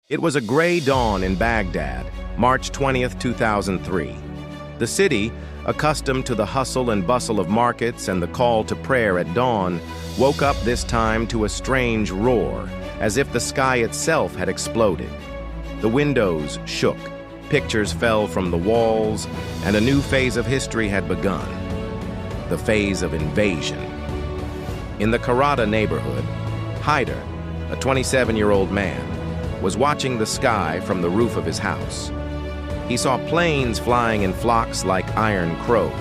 It was a gray dawn in Baghdad, March 20th, 2003. The city, accustomed to the hustle and bustle of markets and the call to prayer at dawn, woke up this time to a strange roar, as if the sky itself had exploded. The windows shook, pictures fell from the walls, and a new phase of history had begun. The phase of invasion. In the Karrada neighborhood, Haider, a 27-year-old man, was watching the sky from the roof of his house. He saw planes flying in flocks like iron crows.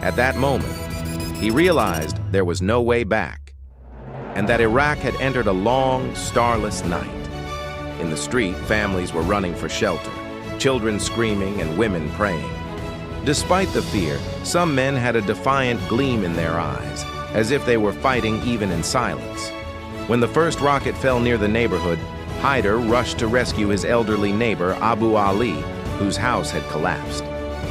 At that moment, he realized there was no way back, and that Iraq had entered a long, starless night. In the street, families were running for shelter, children screaming and women praying. Despite the fear, some men had a defiant gleam in their eyes, as if they were fighting even in silence. When the first rocket fell near the neighborhood, Haider rushed to rescue his elderly neighbor, Abu Ali, whose house had collapsed.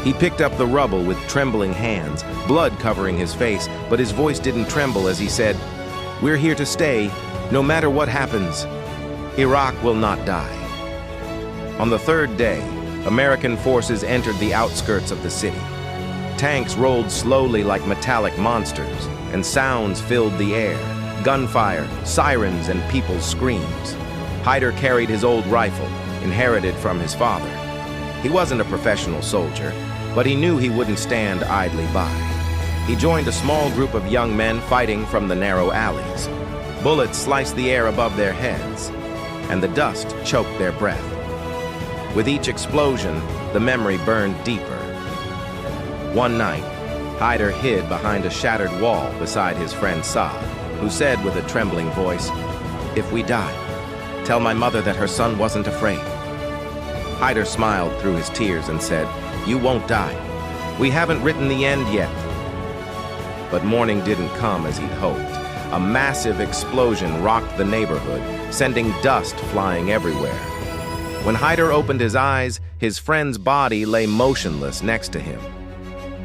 He picked up the rubble with trembling hands, blood covering his face, but his voice didn't tremble as he said, "We're here to stay, no matter what happens. Iraq will not die." On the third day, American forces entered the outskirts of the city. Tanks rolled slowly like metallic monsters, and sounds filled the air: gunfire, sirens, and people's screams. Haider carried his old rifle, inherited from his father. He wasn't a professional soldier, but he knew he wouldn't stand idly by. He joined a small group of young men fighting from the narrow alleys. Bullets sliced the air above their heads, and the dust choked their breath. With each explosion, the memory burned deeper. One night, Haider hid behind a shattered wall beside his friend Saad, who said with a trembling voice, "If we die, tell my mother that her son wasn't afraid." Haider smiled through his tears and said, "You won't die. We haven't written the end yet." But morning didn't come as he'd hoped. A massive explosion rocked the neighborhood, sending dust flying everywhere. When Haider opened his eyes, his friend's body lay motionless next to him.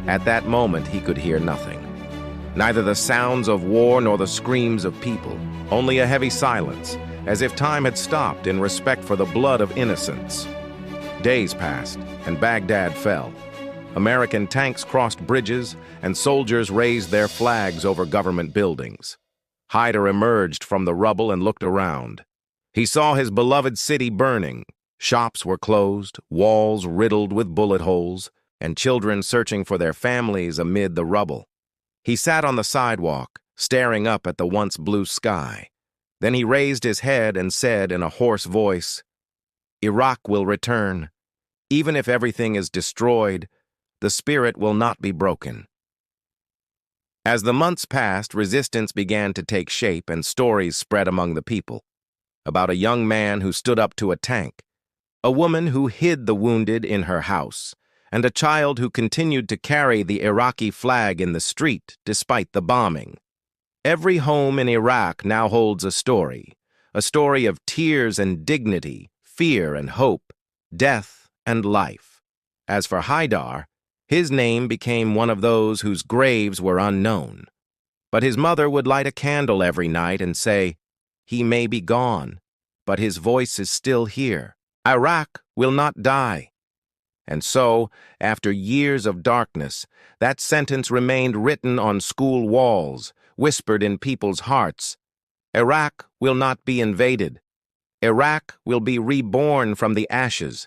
At that moment, he could hear nothing. Neither the sounds of war nor the screams of people, only a heavy silence, as if time had stopped in respect for the blood of innocents. Days passed, and Baghdad fell. American tanks crossed bridges, and soldiers raised their flags over government buildings. Haider emerged from the rubble and looked around. He saw his beloved city burning. Shops were closed, walls riddled with bullet holes, and children searching for their families amid the rubble. He sat on the sidewalk, staring up at the once blue sky. Then he raised his head and said in a hoarse voice, "Iraq will return. Even if everything is destroyed, the spirit will not be broken." As the months passed, resistance began to take shape and stories spread among the people. About a young man who stood up to a tank, a woman who hid the wounded in her house, and a child who continued to carry the Iraqi flag in the street despite the bombing. Every home in Iraq now holds a story of tears and dignity, fear and hope, death and life. As for Haider, his name became one of those whose graves were unknown. But his mother would light a candle every night and say, "He may be gone, but his voice is still here. Iraq will not die." And so, after years of darkness, that sentence remained written on school walls, whispered in people's hearts. Iraq will not be invaded. Iraq will be reborn from the ashes.